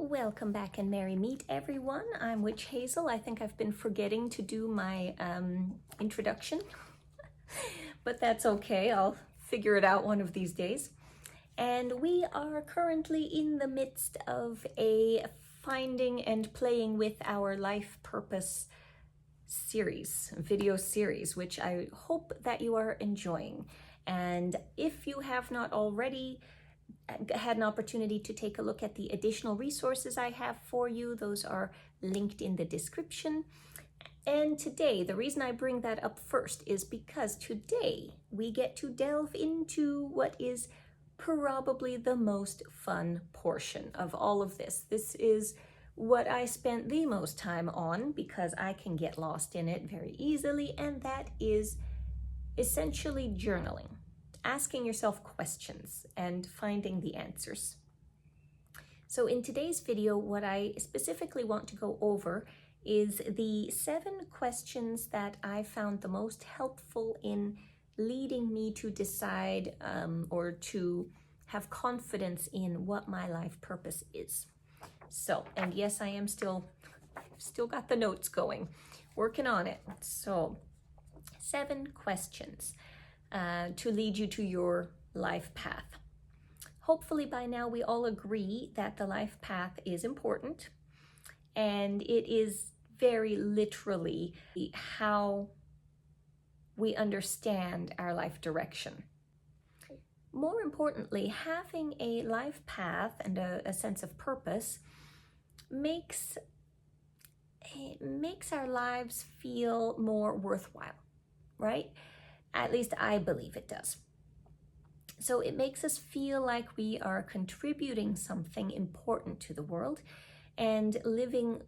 Welcome back and merry meet everyone. I'm Witch Hazel. I think I've been forgetting to do my introduction, but that's okay. I'll figure it out one of these days. And we are currently in the midst of a finding and playing with our life purpose video series, which I hope that you are enjoying. And if you have not already had an opportunity to take a look at the additional resources I have for you, those are linked in the description. And today, the reason I bring that up first is because today we get to delve into what is probably the most fun portion of all of this. This is what I spent the most time on because I can get lost in it very easily, and that is essentially journaling. Asking yourself questions and finding the answers. So in today's video, what I specifically want to go over is the 7 questions that I found the most helpful in leading me to decide or to have confidence in what my life purpose is. So, and yes, I am still got the notes going, working on it. So 7 questions to lead you to your life path. Hopefully by now we all agree that the life path is important, and it is very literally how we understand our life direction. More importantly, having a life path and a sense of purpose makes our lives feel more worthwhile, right? At least I believe it does. So it makes us feel like we are contributing something important to the world and living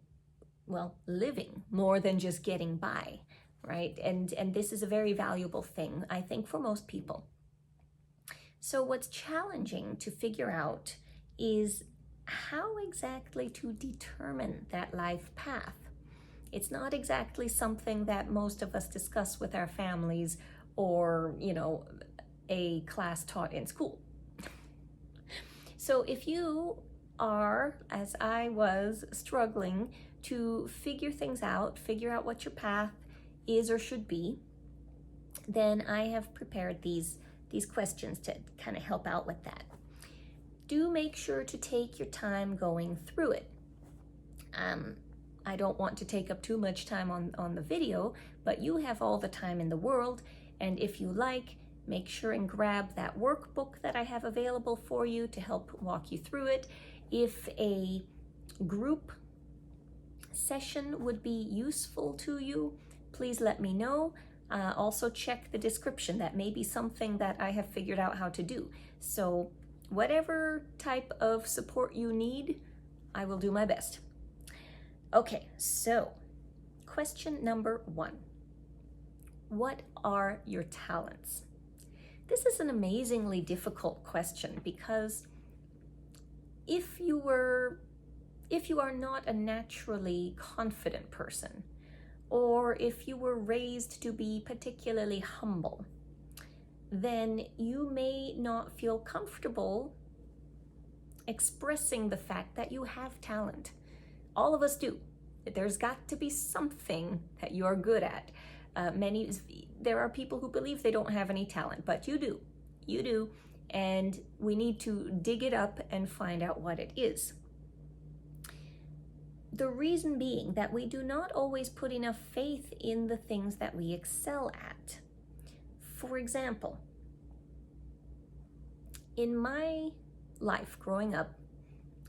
more than just getting by, right? And this is a very valuable thing, I think, for most people. So what's challenging to figure out is how exactly to determine that life path. It's not exactly something that most of us discuss with our families or, a class taught in school. So if you are, as I was, struggling to figure out what your path is or should be, then I have prepared these questions to kind of help out with that. Do make sure to take your time going through it. I don't want to take up too much time on the video, but you have all the time in the world. And if you like, make sure and grab that workbook that I have available for you to help walk you through it. If a group session would be useful to you, please let me know. Also check the description. That may be something that I have figured out how to do. So whatever type of support you need, I will do my best. Okay, so question number 1. What are your talents? This is an amazingly difficult question because if you are not a naturally confident person, or if you were raised to be particularly humble, then you may not feel comfortable expressing the fact that you have talent. All of us do. There's got to be something that you're good at. There are people who believe they don't have any talent, but you do, and we need to dig it up and find out what it is. The reason being that we do not always put enough faith in the things that we excel at. For example, in my life growing up,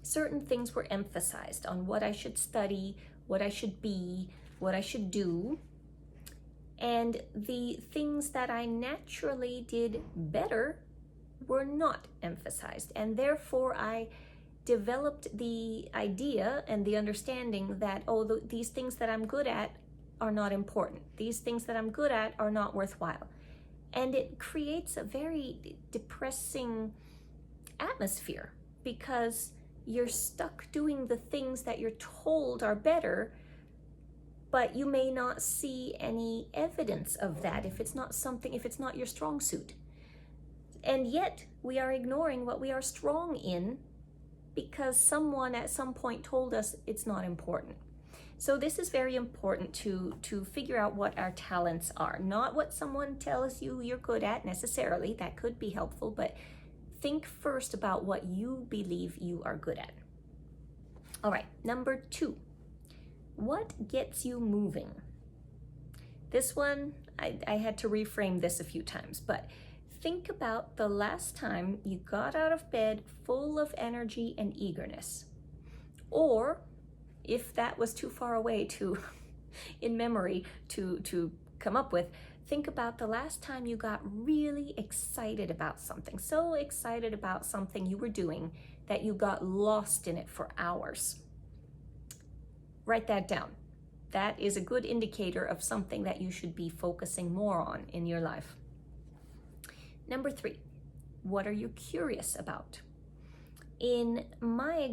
certain things were emphasized on what I should study, what I should be, what I should do. And the things that I naturally did better were not emphasized. And therefore, I developed the idea and the understanding that, these things that I'm good at are not important. These things that I'm good at are not worthwhile. And it creates a very depressing atmosphere because you're stuck doing the things that you're told are better, but you may not see any evidence of that if it's not your strong suit. And yet we are ignoring what we are strong in because someone at some point told us it's not important. So this is very important to figure out what our talents are, not what someone tells you you're good at necessarily. That could be helpful, but think first about what you believe you are good at. All right, number 2, what gets you moving? This one, I had to reframe this a few times, but think about the last time you got out of bed full of energy and eagerness. Or if that was too far away to, in memory, to come up with, think about the last time you got really excited about something, so excited about something you were doing that you got lost in it for hours. Write that down. That is a good indicator of something that you should be focusing more on in your life. Number 3, what are you curious about? In my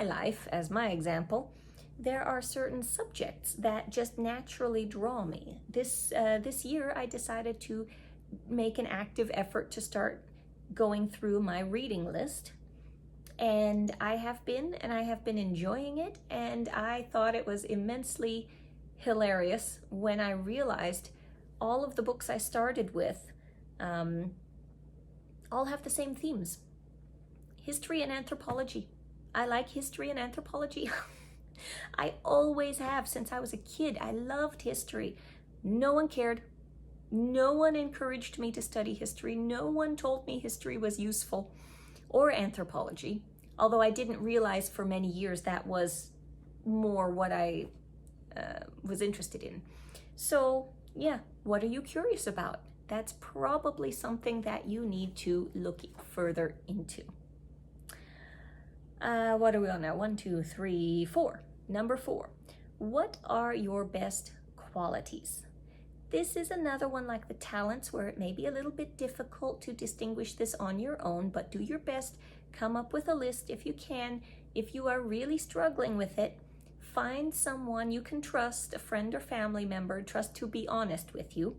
life, as my example, there are certain subjects that just naturally draw me. This year, I decided to make an active effort to start going through my reading list. And I have been enjoying it, and I thought it was immensely hilarious when I realized all of the books I started with all have the same themes. History and anthropology. I like history and anthropology. I always have since I was a kid. I loved history. No one cared. No one encouraged me to study history. No one told me history was useful, or anthropology, although I didn't realize for many years that was more what I was interested in. So yeah, what are you curious about? That's probably something that you need to look further into. What are we on now? 1, 2, 3, 4. Number 4, what are your best qualities? This is another one like the talents, where it may be a little bit difficult to distinguish this on your own, but do your best. Come up with a list if you can. If you are really struggling with it, find someone you can trust, a friend or family member, trust to be honest with you,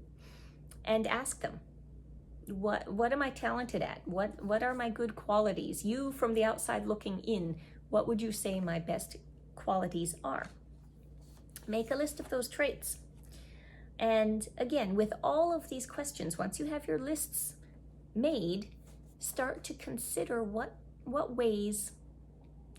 and ask them, what am I talented at? What are my good qualities? You from the outside looking in, what would you say my best qualities are? Make a list of those traits. And again, with all of these questions, once you have your lists made, start to consider what ways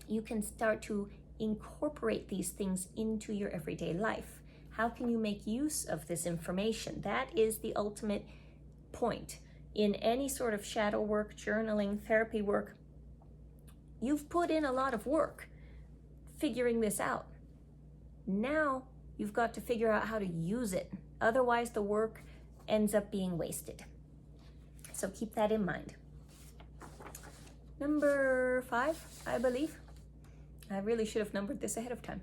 you can start to incorporate these things into your everyday life. How can you make use of this information? That is the ultimate point. In any sort of shadow work, journaling, therapy work, you've put in a lot of work figuring this out. Now you've got to figure out how to use it. Otherwise, the work ends up being wasted. So keep that in mind. Number 5, I believe. I really should have numbered this ahead of time.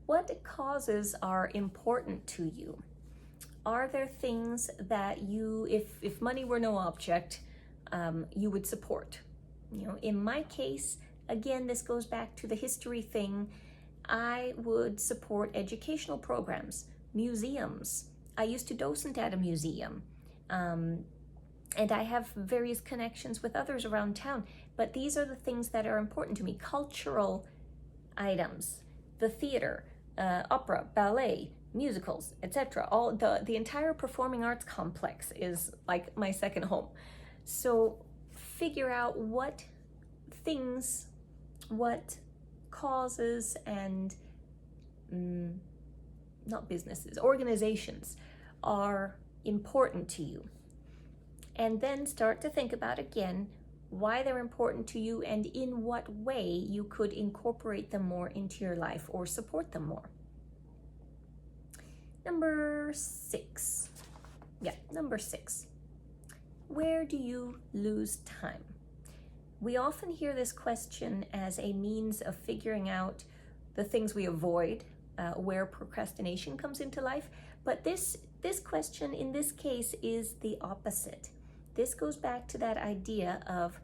What causes are important to you? Are there things that you, if money were no object, you would support? You know, in my case, again, this goes back to the history thing. I would support educational programs, museums. I used to docent at a museum, and I have various connections with others around town, but these are the things that are important to me. Cultural items, the theater, opera, ballet, musicals, etc. All the entire performing arts complex is like my second home. So figure out what things, what causes and not businesses, organizations are important to you. And then start to think about again why they're important to you and in what way you could incorporate them more into your life or support them more. Number 6. Number 6. Where do you lose time? We often hear this question as a means of figuring out the things we avoid, where procrastination comes into life. But this question in this case is the opposite. This goes back to that idea of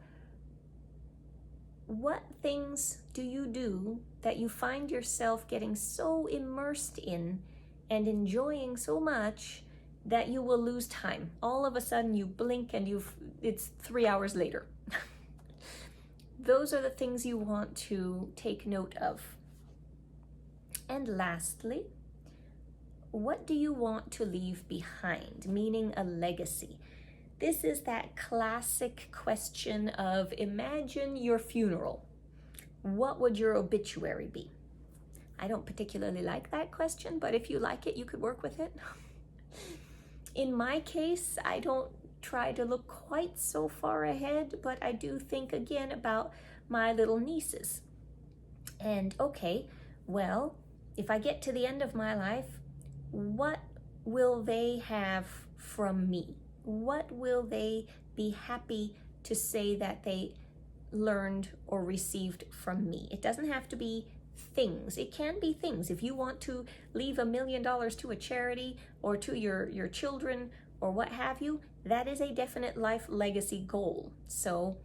what things do you do that you find yourself getting so immersed in and enjoying so much that you will lose time. All of a sudden you blink and it's 3 hours later. those are the things you want to take note of. And lastly, what do you want to leave behind? Meaning a legacy. This is that classic question of imagine your funeral. What would your obituary be? I don't particularly like that question, but if you like it, you could work with it. In my case, I don't try to look quite so far ahead, but I do think again about my little nieces. And okay, well, if I get to the end of my life, what will they have from me? What will they be happy to say that they learned or received from me? It doesn't have to be things. It can be things. If you want to leave $1 million to a charity or to your children or what have you, that is a definite life legacy goal. So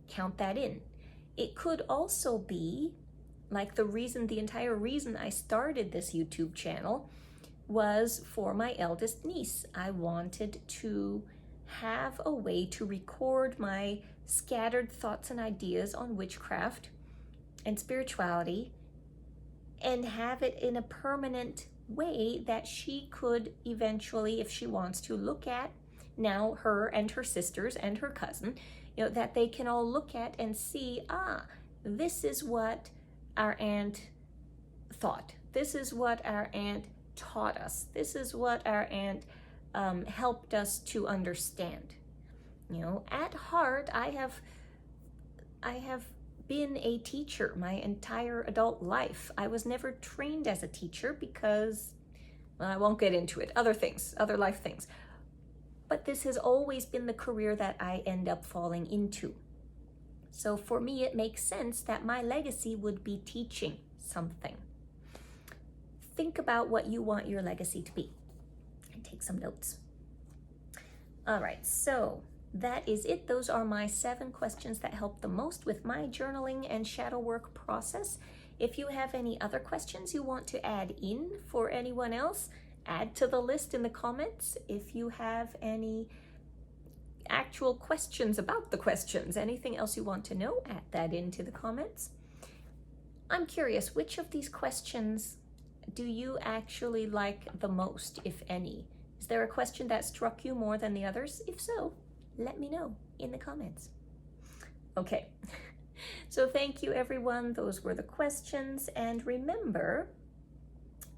count that in. It could also be like the entire reason I started this YouTube channel was for my eldest niece. I wanted to have a way to record my scattered thoughts and ideas on witchcraft and spirituality and have it in a permanent way that she could eventually, if she wants to, look at. Now her and her sisters and her cousin, that they can all look at and see, this is what our aunt thought. This is what our aunt taught us. This is what our aunt helped us to understand. At heart, I have been a teacher my entire adult life. I was never trained as a teacher because, well, I won't get into it, other life things. But this has always been the career that I end up falling into. So for me, it makes sense that my legacy would be teaching something. Think about what you want your legacy to be and take some notes. All right, so that is it. Those are my 7 questions that help the most with my journaling and shadow work process. If you have any other questions you want to add in for anyone else, add to the list in the comments. If you have any actual questions about the questions, anything else you want to know, add that into the comments. I'm curious, which of these questions do you actually like the most, if any? Is there a question that struck you more than the others? If so, let me know in the comments. Okay, so thank you everyone. Those were the questions. And remember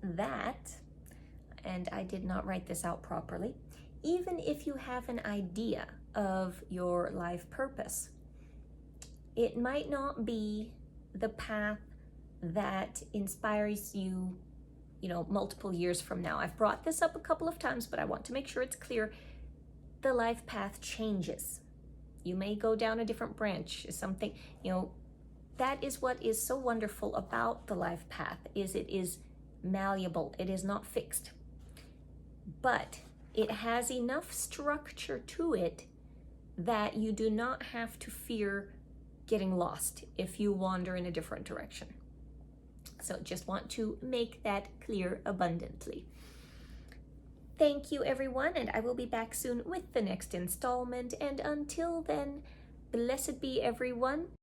that, and I did not write this out properly, even if you have an idea of your life purpose, it might not be the path that inspires you, multiple years from now. I've brought this up a couple of times, but I want to make sure it's clear. The life path changes. You may go down a different branch, something, that is what is so wonderful about the life path, is it is malleable. It is not fixed, but it has enough structure to it that you do not have to fear getting lost if you wander in a different direction. So just want to make that clear abundantly. Thank you everyone, and I will be back soon with the next installment. And until then, blessed be everyone.